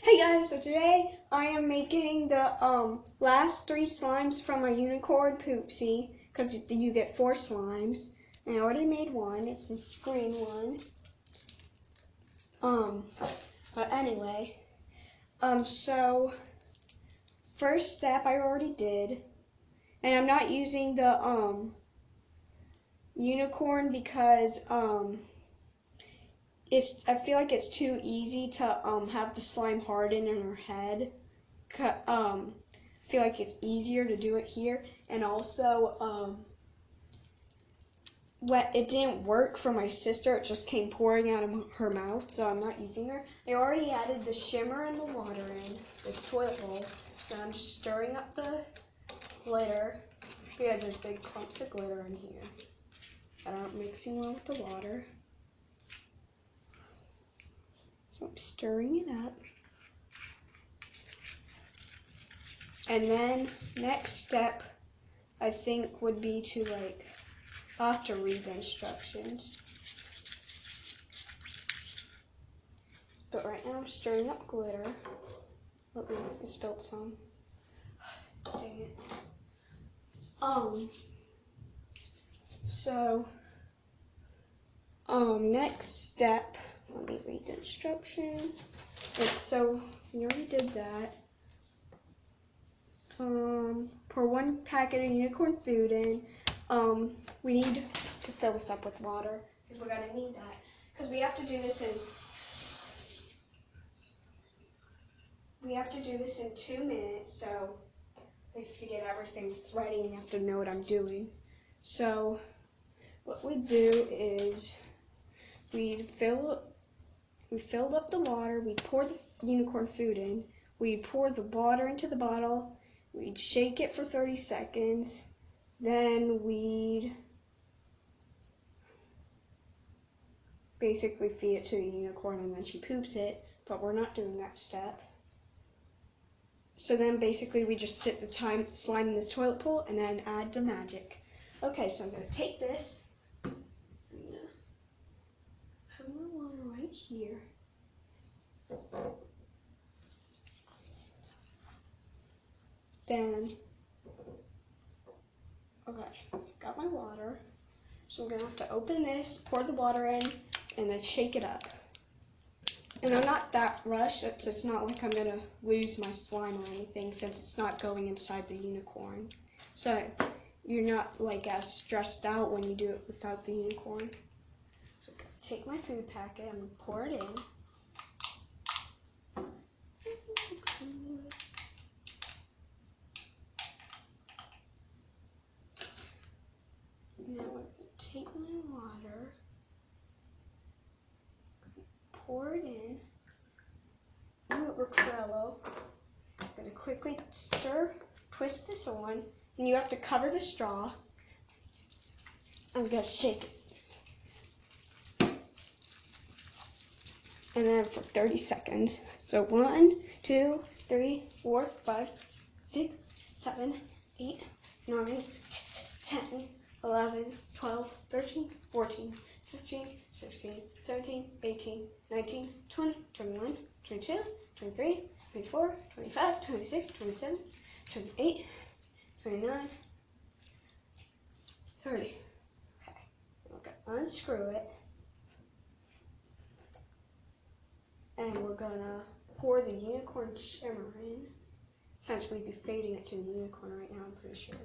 Hey guys, so today I am making the last 3 slimes from my unicorn poopsie, because you get 4 slimes, and I already made one. It's this green one. But anyway, so first step I already did, and I'm not using the unicorn because I feel like it's too easy to have the slime harden in her head. I feel like it's easier to do it here, and also it didn't work for my sister. It just came pouring out of her mouth, so I'm not using her. I already added the shimmer and the water in this toilet bowl, so I'm just stirring up the glitter because there's big clumps of glitter in here that aren't mixing well with the water. So I'm stirring it up. And then next step I think would be to I'll have to read the instructions. But right now I'm stirring up glitter. Oh, I spilled some. Dang it. Next step, let me read the instructions. You already did that. Pour 1 packet of unicorn food in. We need to fill this up with water because we're gonna need that. Because we have to do this in 2 minutes, so we have to get everything ready and you have to know what I'm doing. So what we do is we filled up the water, we pour the unicorn food in, we pour the water into the bottle, we'd shake it for 30 seconds, then we'd basically feed it to the unicorn and then she poops it, but we're not doing that step. So then basically we just sit the slime in the toilet bowl and then add the magic. Okay, so I'm going to take this, I'm going to put my water right here. Then, okay, got my water. So I'm going to have to open this, pour the water in, and then shake it up. And I'm not that rushed, it's not like I'm going to lose my slime or anything since it's not going inside the unicorn. So you're not as stressed out when you do it without the unicorn. So I'm going to take my food packet, I'm going to pour it in. Now I'm going to take my water, pour it in. Ooh, it looks yellow. I'm going to quickly twist this on, and you have to cover the straw. I'm going to shake it. And then for 30 seconds. So 1, 2, 3, 4, 5, 6, 7, 8, 9, 10, 11, 12, 13, 14, 15, 16, 17, 18, 19, 20, 21, 22, 23, 24, 25, 26, 27, 28, 29, 30. Okay, we're going to unscrew it. And we're going to pour the unicorn shimmer in, since we'd be fading it to the unicorn right now, I'm pretty sure.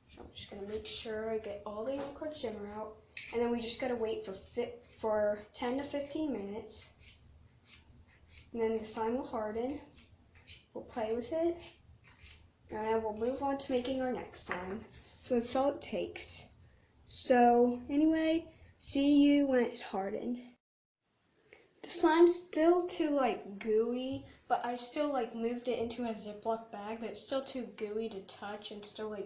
So I'm just going to make sure I get all the unicorn shimmer out. And then we just got to wait for 10 to 15 minutes. And then the slime will harden. We'll play with it. And then we'll move on to making our next slime. So that's all it takes. So anyway, see you when it's hardened. The slime's still too gooey, but I still moved it into a Ziploc bag, but it's still too gooey to touch and still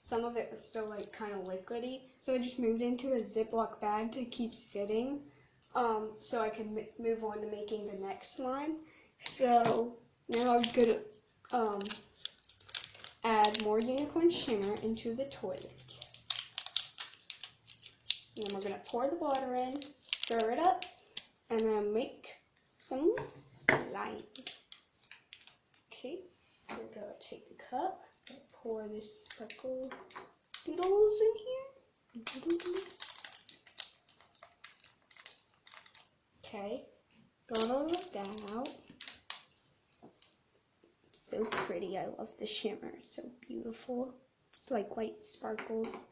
some of it was still kind of liquidy. So I just moved it into a Ziploc bag to keep sitting, so I can move on to making the next slime. So now I'm gonna add more unicorn shimmer into the toilet. And then we're gonna pour the water in, stir it up, and then make some slime. night. Okay, so we're gonna take the cup, pour this sparkle doodles in here. Okay, gonna let that out. It's so pretty. I love the shimmer. It's so beautiful. It's like white sparkles.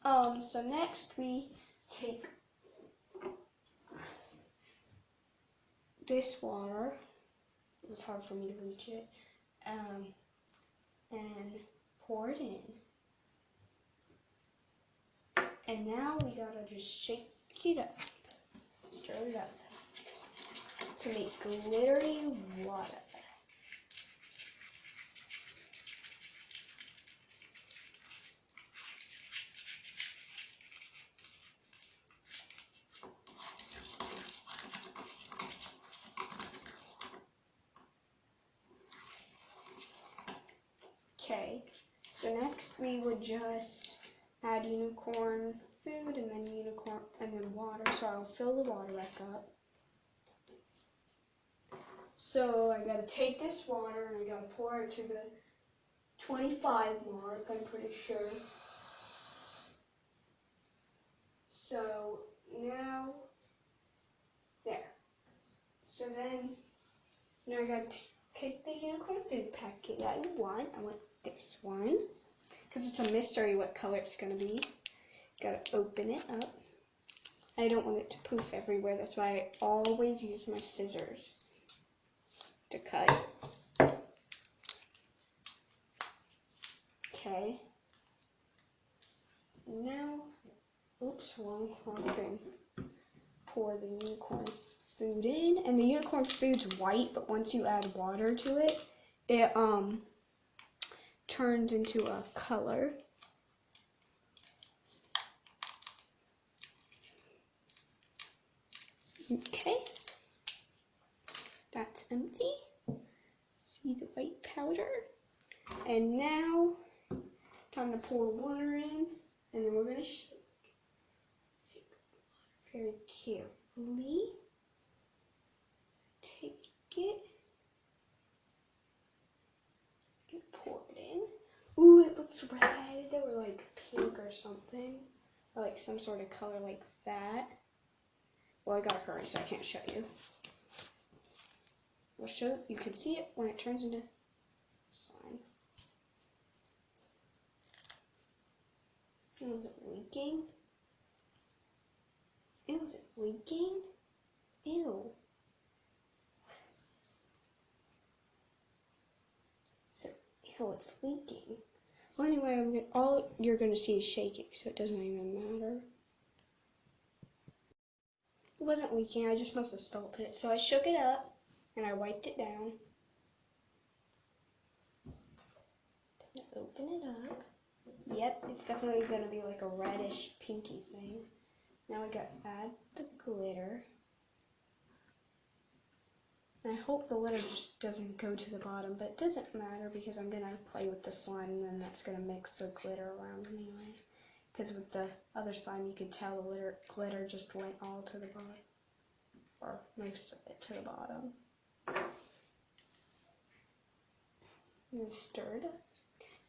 So next we take this water. It was hard for me to reach it. And pour it in. And now we gotta just shake it up. Stir it up to make glittery water. Okay, so next we would just add unicorn food and then water. So I'll fill the water back up. So I gotta take this water and I gotta pour it to the 25 mark, I'm pretty sure. So now, there. So then, now I gotta take the unicorn food packet that I want. I want this one, because it's a mystery what color it's gonna be. Gotta open it up. I don't want it to poof everywhere, that's why I always use my scissors to cut. Okay. Now, oops, wrong thing. Pour the unicorn food in, and the unicorn food's white, but once you add water to it, it turns into a color. Okay, that's empty. See the white powder? And now, time to pour water in, and then we're going to shake the water very carefully. Take it, and pour it in. Ooh, it looks red. They were like pink or something, or like some sort of color like that. Well, I gotta hurry, so I can't show you. I'll show you can see it when it turns into slime. Is it leaking? Is it leaking? Ew. Ew, it's leaking. Well, anyway, all you're gonna see is shaking, so it doesn't even matter. It wasn't leaking, I just must have spilt it. So I shook it up, and I wiped it down. Open it up. Yep, it's definitely going to be like a reddish pinky thing. Now we got to add the glitter. And I hope the glitter just doesn't go to the bottom, but it doesn't matter because I'm going to play with the slime and then that's going to mix the glitter around anyway. Because with the other slime you can tell the glitter just went all to the bottom. Or most of it to the bottom. And stir it up.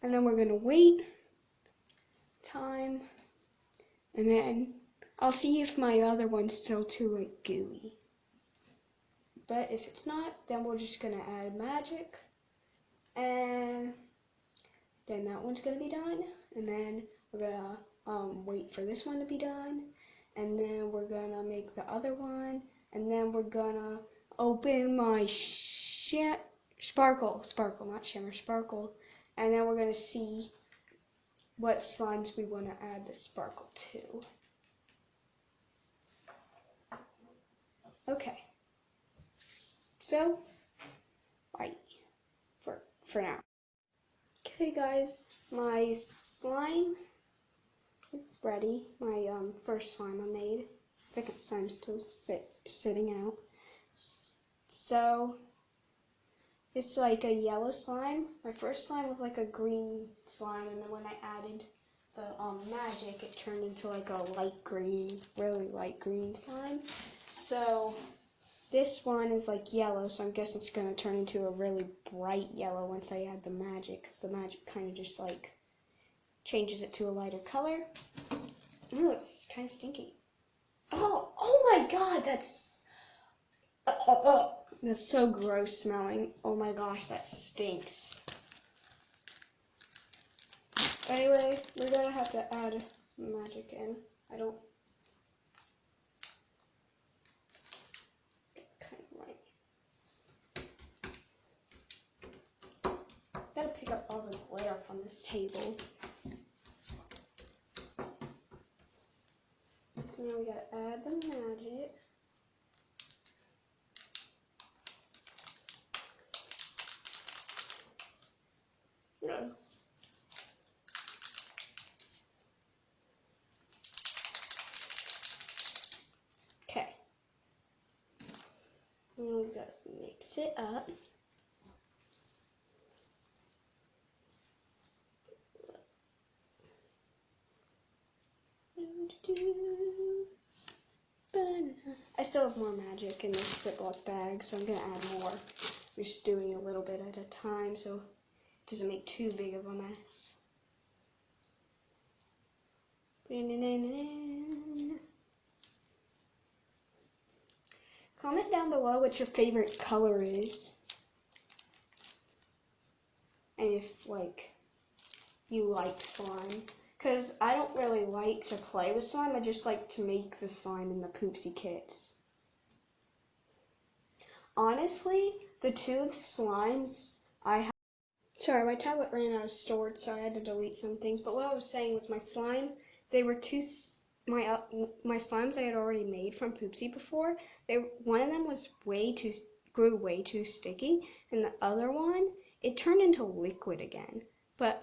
And then we're going to wait time, and then I'll see if my other one's still too like gooey. But if it's not, then we're just going to add magic, and then that one's going to be done, and then we're going to wait for this one to be done, and then we're going to make the other one, and then we're going to open my sparkle, not shimmer, sparkle, and then we're going to see what slimes we want to add the sparkle to. Okay. So, right, for now. Okay guys, my slime is ready. My first slime I made. Second slime's still sitting out. So, it's like a yellow slime. My first slime was like a green slime, and then when I added the magic, it turned into like a light green, really light green slime. So this one is like yellow, so I guess it's going to turn into a really bright yellow once I add the magic, because the magic kind of just like changes it to a lighter color. Ooh, it's kind of stinky. Oh my god, that's so gross smelling. Oh my gosh, that stinks. Anyway, we're going to have to add magic in. I don't kind of right. Gotta pick up all the glitter from this table. Now we gotta add the magic. No. Okay. Now we gotta mix it up. I still have more magic in this Ziploc bag, so I'm going to add more. I'm just doing a little bit at a time so it doesn't make too big of a mess. Comment down below what your favorite color is. And if, like, you like slime. Because I don't really like to play with slime, I just like to make the slime in the Poopsie kits. Honestly, the two slimes I have... Sorry, my tablet ran out of storage, so I had to delete some things. But what I was saying was my slime, they were my slimes I had already made from Poopsie before. One of them was grew way too sticky, and the other one, it turned into liquid again. But,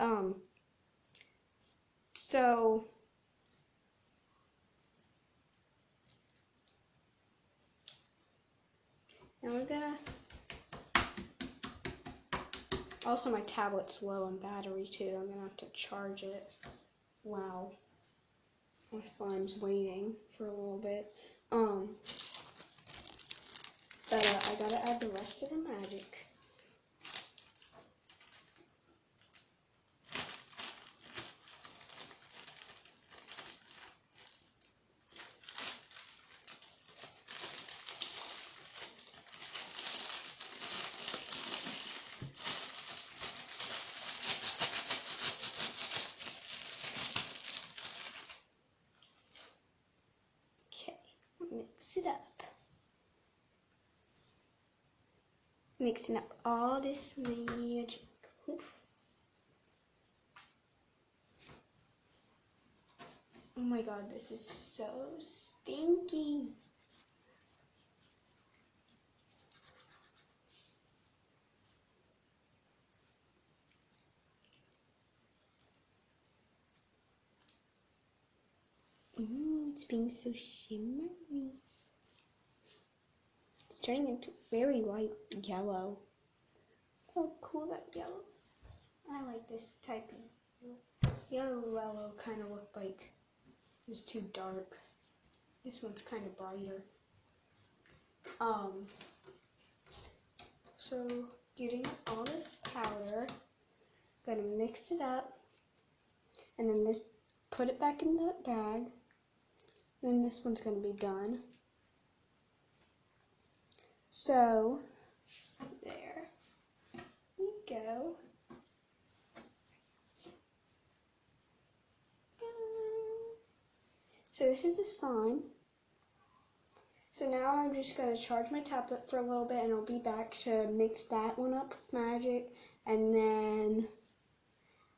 so... Now we're gonna... Also, my tablet's low on battery, too. I'm gonna have to charge it. Wow. My slime's waiting for a little bit. But I gotta add the rest of the magic. Mix it up. Mixing up all this magic. Oof. Oh my god, this is so stinky. Ooh, it's being so shimmery. It's turning into very light yellow. How cool that yellow is. I like this type of yellow kind of looked like it's too dark. This one's kind of brighter. So getting all this powder, gonna mix it up, and then put it back in the bag. Then this one's gonna be done. So there we go. So this is the slime. So now I'm just going to charge my tablet for a little bit, and I'll be back to mix that one up with magic and then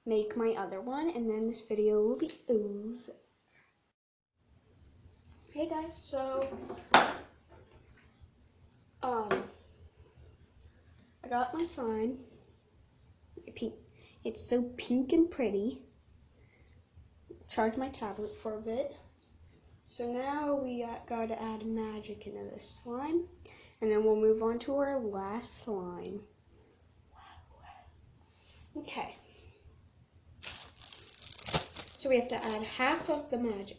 make my other one, and then this video will be over. Hey guys, so I got my slime. It's so pink and pretty. Charge my tablet for a bit. So now we got to add magic into this slime, and then we'll move on to our last slime. Wow. Okay. So we have to add half of the magic.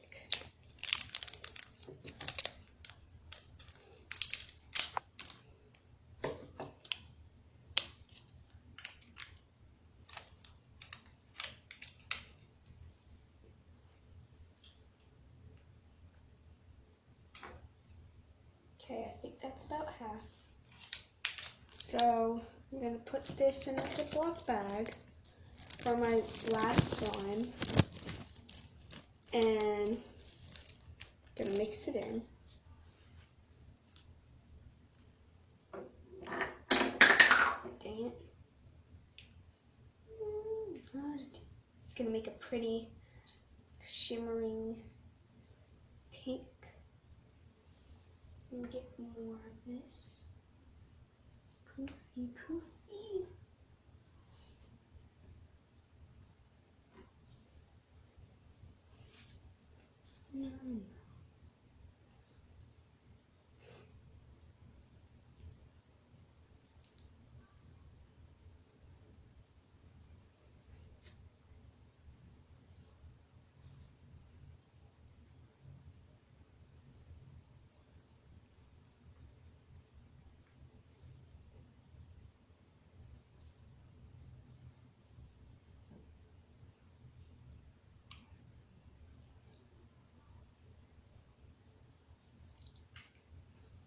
Okay, I think that's about half. So I'm going to put this in a Ziploc bag for my last slime. And I'm going to mix it in. Dang it. It's going to make a pretty shimmering pink. And get more of this. Poofy, poofy.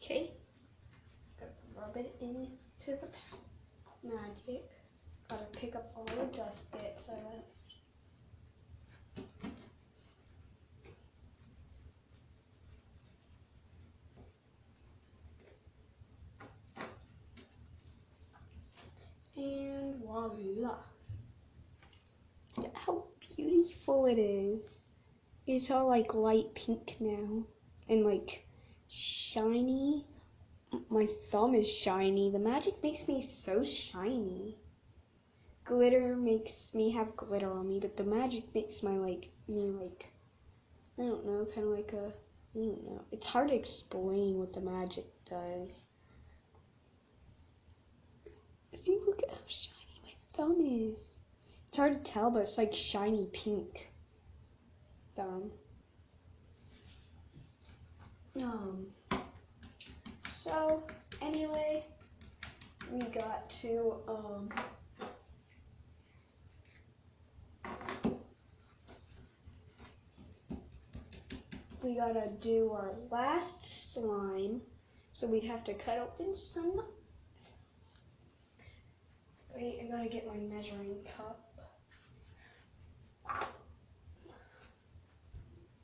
Okay, gotta rub it into the magic. Gotta pick up all the dust bits I left. And voila. Look at how beautiful it is. It's all like light pink now. And like shiny. My thumb is shiny. The magic makes me so shiny. Glitter makes me have glitter on me, but the magic makes me like, I don't know, kind of like a, I don't know. It's hard to explain what the magic does. See, look at how shiny my thumb is. It's hard to tell, but it's like shiny pink thumb. So anyway, we got to we gotta do our last slime, so we'd have to cut open some. Wait, I gotta get my measuring cup.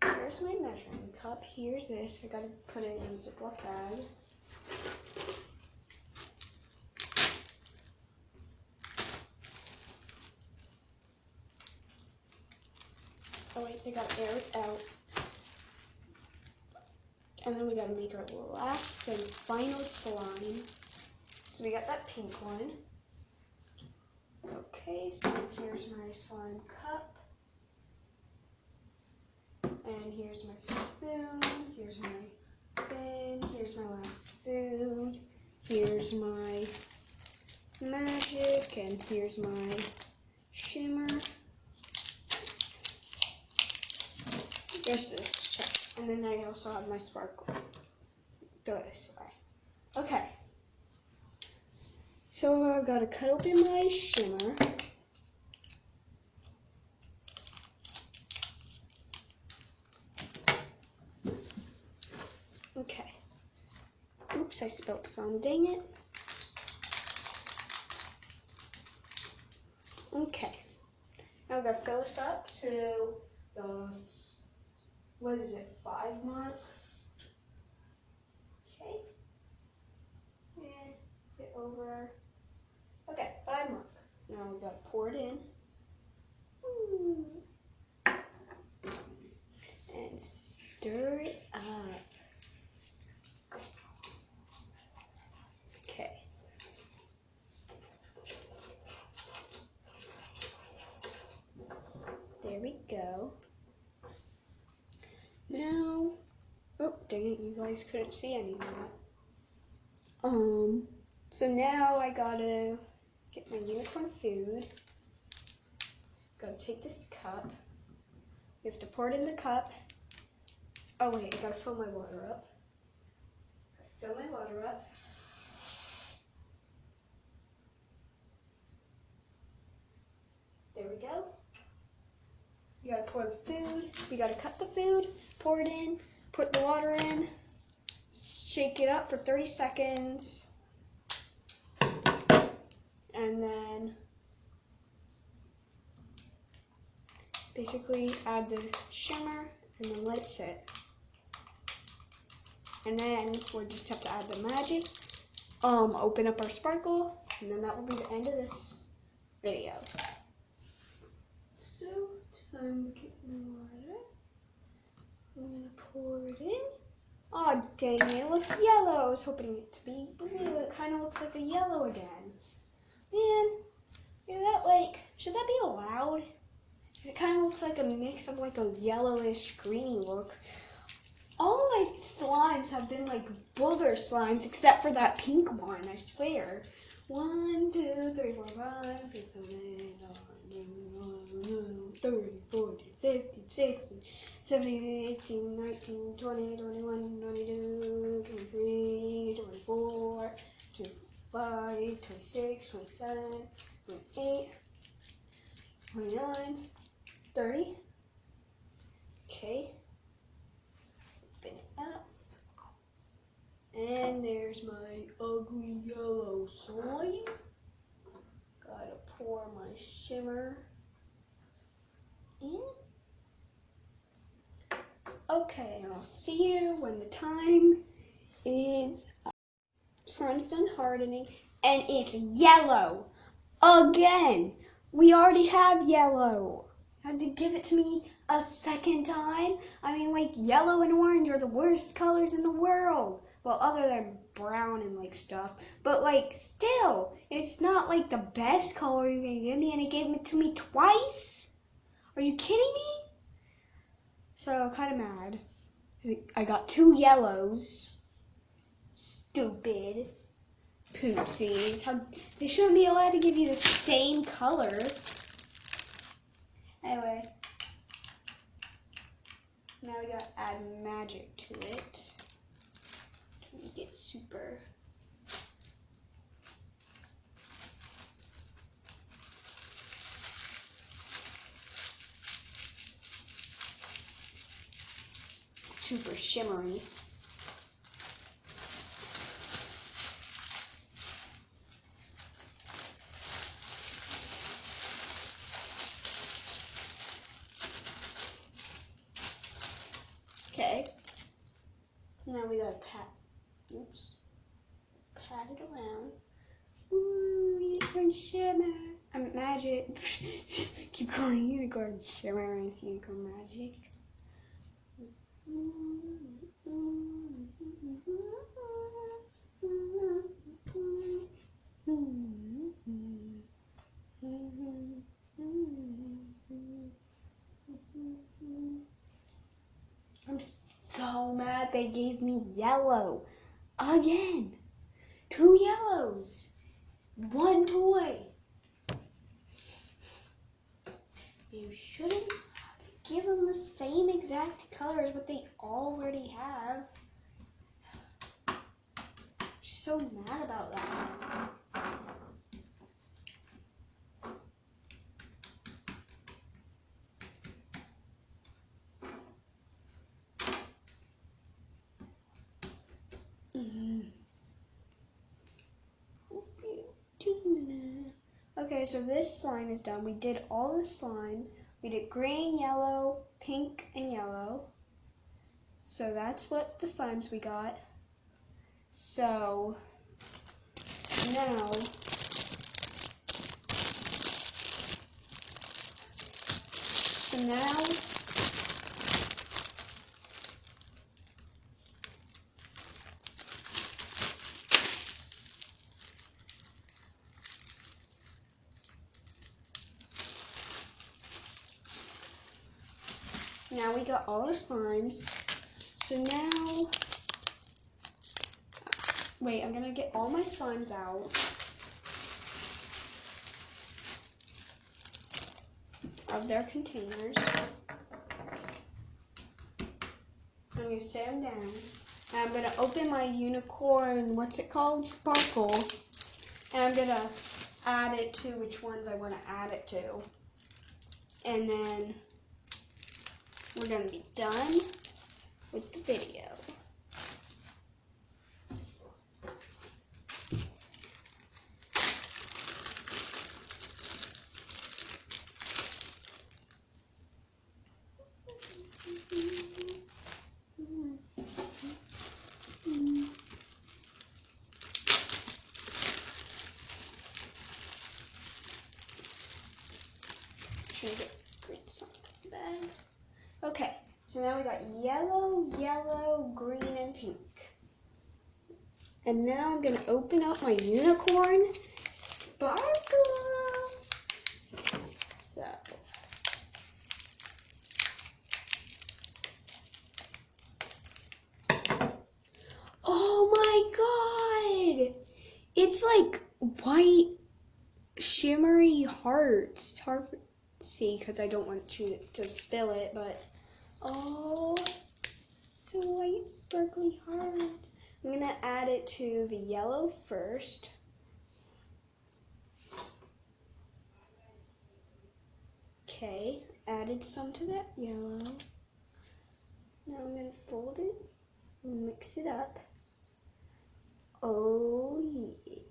Here's my measuring cup. Here's this. I gotta put it in a Ziploc bag. Oh wait, I gotta air it out. And then we gotta make our last and final slime. So we got that pink one. Okay, so here's my slime cup. And here's my spoon. Here's my bin. Here's my last food. Here's my magic. And here's my shimmer. There's this check. And then I also have my sparkle. Go this way. Okay. So I've got to cut open my shimmer. Okay. Oops, I spilled some. Dang it. Okay. Now we're going to fill this up to the, 5 mark? Okay. And get over. Okay, 5 mark. Now we got to pour it in. And stir it up. Okay. There we go. Now, oh dang it, you guys couldn't see any of that. So now I gotta get my unicorn food. Gotta take this cup. You have to pour it in the cup. Oh wait, I gotta fill my water up. Gotta fill my water up. There we go. You gotta pour the food. You gotta cut the food, pour it in, put the water in. shake it up for 30 seconds, and then basically add the shimmer and then let it sit. And then we'll just have to add the magic, open up our sparkle, and then that will be the end of this video. So, time to get my water. I'm gonna pour it in. Oh dang it, it looks yellow. I was hoping it to be blue. It kind of looks like a yellow again. Man, is that like, should that be allowed? It kind of looks like a mix of like a yellowish greeny look. All of my slimes have been like booger slimes except for that pink one, I swear. 1, 2, 3, 4, 5, 6, 7, 8, 9, 30, 40, 50, 60, 70, 18, 19, 20, 21, 22, 23, 24, 25, 26, 27, 28, 29, 30. Okay. Open it up. And there's my ugly yellow slime. Gotta pour my shimmer in. Okay, and I'll see you when the time is up. Slime's done hardening, and it's yellow again. We already have yellow. Have to give it to me a second time? I mean, like, yellow and orange are the worst colors in the world. Well, other than brown and, like, stuff. But, like, still, it's not, like, the best color you can give me, and it gave it to me twice? Are you kidding me? So, kind of mad. I got 2 yellows. Stupid poopsies. They shouldn't be allowed to give you the same color. Anyway, now we gotta add magic to it to make it super. Super shimmery. Okay, now we gotta pat it around. Ooh, unicorn shimmer. Magic. Keep calling unicorn shimmer and unicorn magic. I'm so mad they gave me yellow again. 2 yellows. 1 toy. You shouldn't give them the same exact color as what they already have. I'm so mad about that. Okay, so this slime is done. We did all the slimes. We did green, yellow, pink, and yellow. So that's what the slimes we got. So now now we got all our slimes. So now, wait, I'm gonna get all my slimes out. Of their containers. I'm gonna set them down. And I'm gonna open my unicorn, what's it called? Sparkle. And I'm gonna add it to which ones I wanna add it to. And then we're gonna be done with the video. get green some in the bag. Okay, so now we got yellow, yellow, green, and pink. And now I'm gonna open up my unicorn sparkle. So. Oh my god! It's like white shimmery hearts. It's hard to see because I don't want to spill it, but oh, it's a white sparkly heart. I'm gonna add it to the yellow first. Okay, added some to that yellow. Now I'm gonna fold it, mix it up. Oh yeah.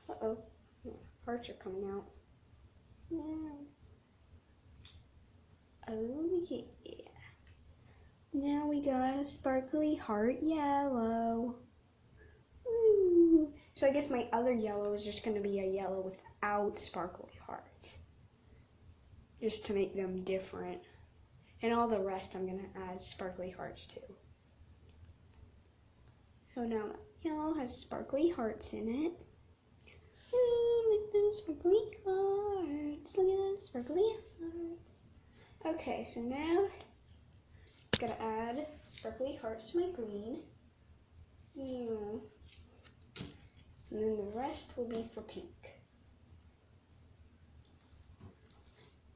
Uh-oh, hearts are coming out. Yeah. Oh yeah. Now we got a sparkly heart yellow. Woo. So I guess my other yellow is just going to be a yellow without sparkly hearts. Just to make them different. And all the rest I'm going to add sparkly hearts to. So now my yellow has sparkly hearts in it. Ooh, look at those sparkly hearts. Look at those sparkly hearts. Okay, so now gotta add sparkly hearts to my green. And then the rest will be for pink.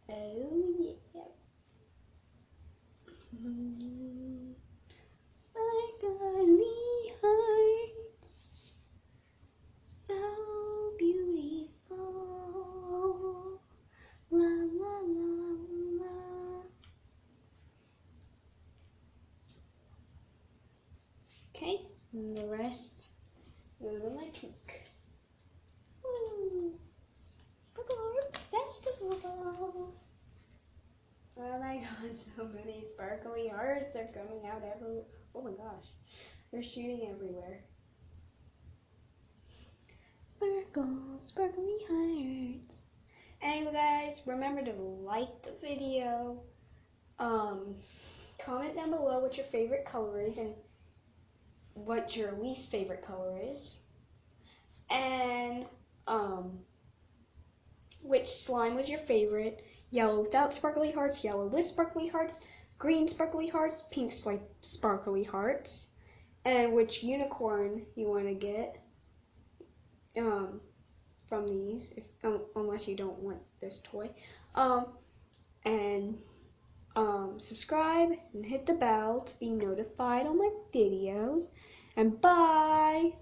Oh yeah. Sparkly hearts, so beautiful. La la la la. Okay, and the rest goes in my pink. Woo! Sparkle Heart Festival! Oh my god, so many sparkly hearts. They're coming out everywhere. Oh my gosh, they're shooting everywhere. Sparkle, sparkly hearts. Anyway guys, remember to like the video. Comment down below what your favorite color is and what your least favorite color is, and which slime was your favorite. Yellow without sparkly hearts, yellow with sparkly hearts, green sparkly hearts, pink sparkly hearts, and which unicorn you want to get from these, unless you don't want this toy. And subscribe and hit the bell to be notified on my videos. And bye!